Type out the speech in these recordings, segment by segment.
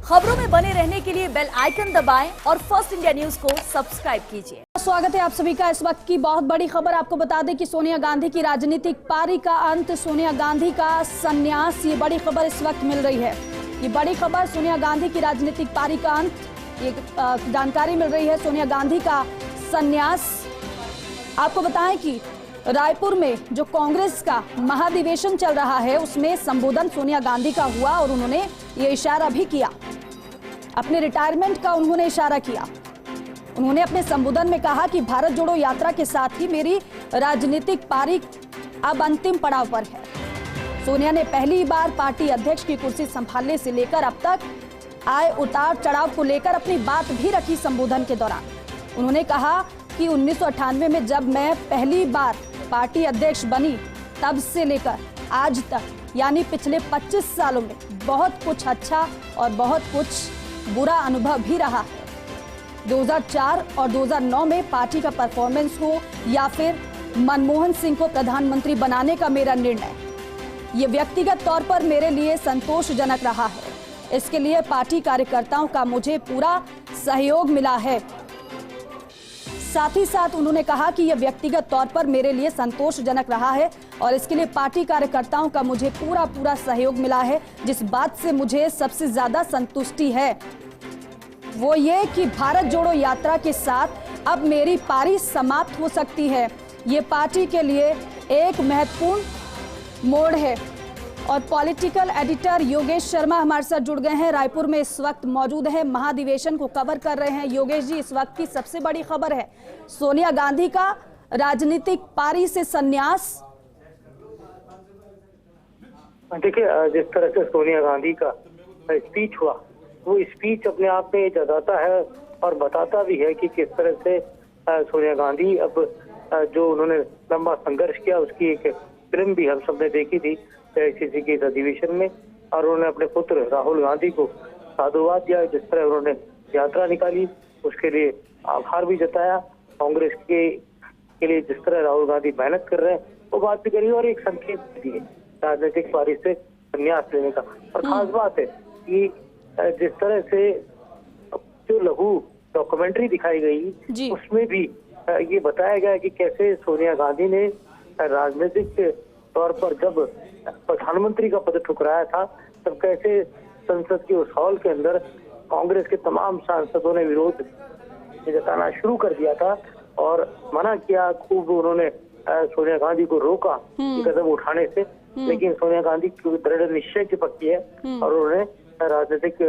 खबरों में बने रहने के लिए बेल आइकन दबाएं और फर्स्ट इंडिया न्यूज को सब्सक्राइब कीजिए। स्वागत है आप सभी का। इस वक्त की बहुत बड़ी खबर आपको बता दें कि सोनिया गांधी की राजनीतिक पारी का अंत, सोनिया गांधी का संन्यास, ये बड़ी खबर इस वक्त मिल रही है। ये बड़ी खबर सोनिया गांधी की राजनीतिक पारी का अंत, ये जानकारी मिल रही है सोनिया गांधी का संन्यास। आपको बताएं कि रायपुर में जो कांग्रेस का महाधिवेशन चल रहा है उसमें संबोधन सोनिया गांधी का हुआ और उन्होंने ये इशारा भी किया, अपने रिटायरमेंट का उन्होंने इशारा किया। उन्होंने अपने संबोधन में कहा कि भारत जोड़ो यात्रा के साथ ही मेरी राजनीतिक पारी अब अंतिम पड़ाव पर है। सोनिया ने पहली बार पार्टी अध्यक्ष की कुर्सी संभालने से लेकर अब तक आए उतार चढ़ाव को लेकर अपनी बात भी रखी। संबोधन के दौरान उन्होंने कहा कि 1998 में जब मैं पहली बार पार्टी अध्यक्ष बनी तब से लेकर आज तक यानी पिछले 25 सालों में बहुत कुछ अच्छा और बहुत कुछ बुरा अनुभव भी रहा है। 2004 और 2009 में पार्टी का परफॉर्मेंस हो या फिर मनमोहन सिंह को प्रधानमंत्री बनाने का मेरा निर्णय, ये व्यक्तिगत तौर पर मेरे लिए संतोषजनक रहा है। इसके लिए पार्टी कार्यकर्ताओं का मुझे पूरा सहयोग मिला है। साथ ही साथ उन्होंने कहा कि यह व्यक्तिगत तौर पर मेरे लिए संतोषजनक रहा है और इसके लिए पार्टी कार्यकर्ताओं का मुझे पूरा सहयोग मिला है। जिस बात से मुझे सबसे ज्यादा संतुष्टि है वो ये कि भारत जोड़ो यात्रा के साथ अब मेरी पारी समाप्त हो सकती है। ये पार्टी के लिए एक महत्वपूर्ण मोड़ है। और पॉलिटिकल एडिटर योगेश शर्मा हमारे साथ जुड़ गए हैं, रायपुर में इस वक्त मौजूद है, महाधिवेशन को कवर कर रहे हैं। योगेश जी, इस वक्त की सबसे बड़ी खबर है सोनिया गांधी का राजनीतिक पारी से संन्यास। देखिए, जिस तरह से सोनिया गांधी का स्पीच हुआ वो स्पीच अपने आप में जताता है और बताता भी है कि किस तरह से सोनिया गांधी अब जो उन्होंने लंबा संघर्ष किया उसकी एक फिल्म भी हम सबने देखी थी AICC के अधिवेशन में, और उन्होंने अपने पुत्र राहुल गांधी को साधुवाद दिया। जिस तरह उन्होंने यात्रा निकाली उसके लिए आभार भी जताया। कांग्रेस के लिए जिस तरह राहुल गांधी मेहनत कर रहे हैं वो बात भी करी और एक संकेत दिए राजनीतिक पारी से संन्यास लेने का। और खास बात है कि जिस तरह से जो लघु डॉक्यूमेंट्री दिखाई गई उसमें भी ये बताया गया कि कैसे सोनिया गांधी ने राजनीतिक तौर पर जब प्रधानमंत्री का पद ठुकराया था तब कैसे संसद के उस हॉल के अंदर कांग्रेस के तमाम सांसदों ने विरोध जताना शुरू कर दिया था और मना किया। खूब उन्होंने सोनिया गांधी को रोका कदम उठाने से, लेकिन सोनिया गांधी दृढ़ निश्चय की पक्की है और उन्होंने राजनीतिक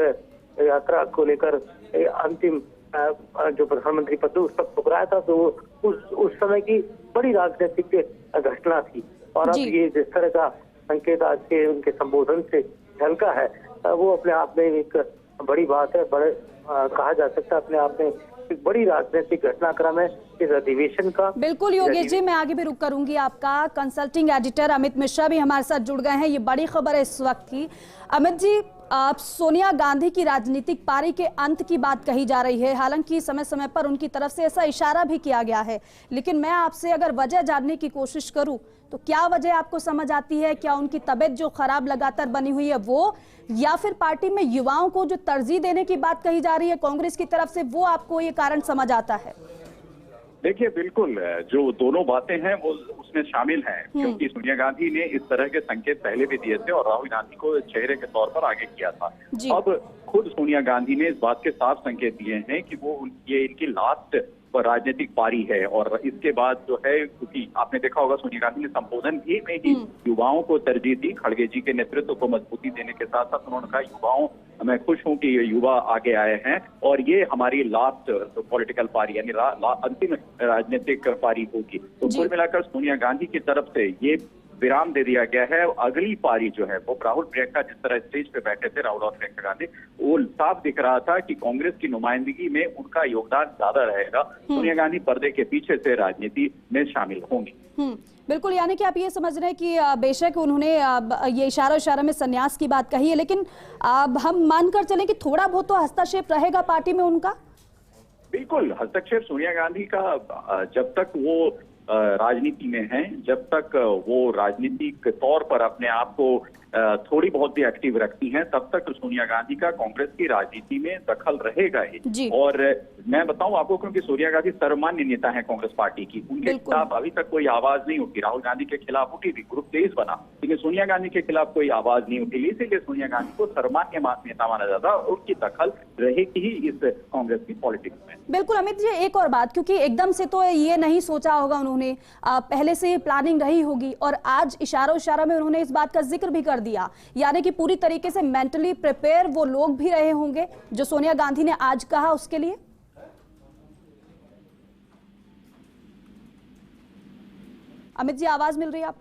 यात्रा को लेकर अंतिम जो प्रधानमंत्री पद उस तक ठुकराया था। तो उस समय की बड़ी राजनीतिक घटना थी और अब ये जिस तरह का संकेत आज के उनके संबोधन से झलका है वो अपने आप में एक बड़ी बात है। बड़े कहा जा सकता है अपने आप में एक बड़ी राजनीतिक घटनाक्रम है इस अधिवेशन का। बिल्कुल योगेश जी, मैं आगे भी रुक करूंगी आपका। कंसल्टिंग एडिटर अमित मिश्रा भी हमारे साथ जुड़ गए हैं। ये बड़ी खबर है इस वक्त की। अमित जी, सोनिया गांधी की राजनीतिक पारी के अंत की बात कही जा रही है, हालांकि समय समय पर उनकी तरफ से ऐसा इशारा भी किया गया है, लेकिन मैं आपसे अगर वजह जानने की कोशिश करूं तो क्या वजह आपको समझ आती है? क्या उनकी तबीयत जो खराब लगातार बनी हुई है वो, या फिर पार्टी में युवाओं को जो तरजीह देने की बात कही जा रही है कांग्रेस की तरफ से, वो आपको ये कारण समझ आता है? देखिए, बिल्कुल जो दोनों बातें हैं वो उसमें शामिल हैं, क्योंकि सोनिया गांधी ने इस तरह के संकेत पहले भी दिए थे और राहुल गांधी को चेहरे के तौर पर आगे किया था। अब खुद सोनिया गांधी ने इस बात के साफ संकेत दिए हैं कि वो ये इनकी लास्ट राजनीतिक पारी है और इसके बाद जो है, क्योंकि आपने देखा होगा सोनिया गांधी ने संबोधन भी में ही युवाओं को तरजीह दी। खड़गे जी के नेतृत्व को मजबूती देने के साथ साथ उन्होंने कहा युवाओं, मैं खुश हूं कि ये युवा आगे आए हैं और ये हमारी लास्ट पॉलिटिकल पारी यानी अंतिम राजनीतिक पारी होगी। तो कुल मिलाकर सोनिया गांधी की तरफ से ये विराम दे दिया गया है। अगली पारी जो है वो राहुल प्रियंका, जिस तरह स्टेज पे बैठे थे राहुल और प्रियंका गांधी, वो साफ दिख रहा था कि कांग्रेस की नुमाइंदगी में उनका योगदान ज्यादा रहेगा। सोनिया गांधी पर्दे के पीछे से राजनीति में शामिल होंगी। बिल्कुल, यानी कि आप ये समझ रहे हैं कि बेशक उन्होंने ये इशारा में संन्यास की बात कही है, लेकिन हम मानकर चलें कि थोड़ा बहुत तो हस्तक्षेप रहेगा पार्टी में उनका। बिल्कुल, हस्तक्षेप सोनिया गांधी का जब तक वो राजनीति में हैं, जब तक वो राजनीतिक तौर पर अपने आप को थोड़ी बहुत भी एक्टिव रखती हैं, तब तक सोनिया गांधी का कांग्रेस की राजनीति में दखल रहेगा ही। और मैं बताऊं आपको, क्योंकि सोनिया गांधी सर्वमान्य नेता है कांग्रेस पार्टी की, उनके खिलाफ अभी तक कोई आवाज नहीं उठी। राहुल गांधी के खिलाफ उठी थी, ग्रुप 23 बना, लेकिन सोनिया गांधी के खिलाफ कोई आवाज नहीं उठी, इसीलिए सोनिया गांधी को सर्वमान्य नेता माना जाता है और उनकी दखल रहेगी ही इस कांग्रेस की पॉलिटिक्स में। बिल्कुल अमित जी, एक और बात, क्योंकि एकदम से तो ये नहीं सोचा होगा उन्होंने, पहले से प्लानिंग रही होगी और आज इशारा में उन्होंने इस बात का जिक्र भी कर दिया, यानी कि पूरी तरीके से मेंटली प्रिपेयर वो लोग भी रहे होंगे जो सोनिया गांधी ने आज कहा उसके लिए। अमित जी, आवाज मिल रही है आप?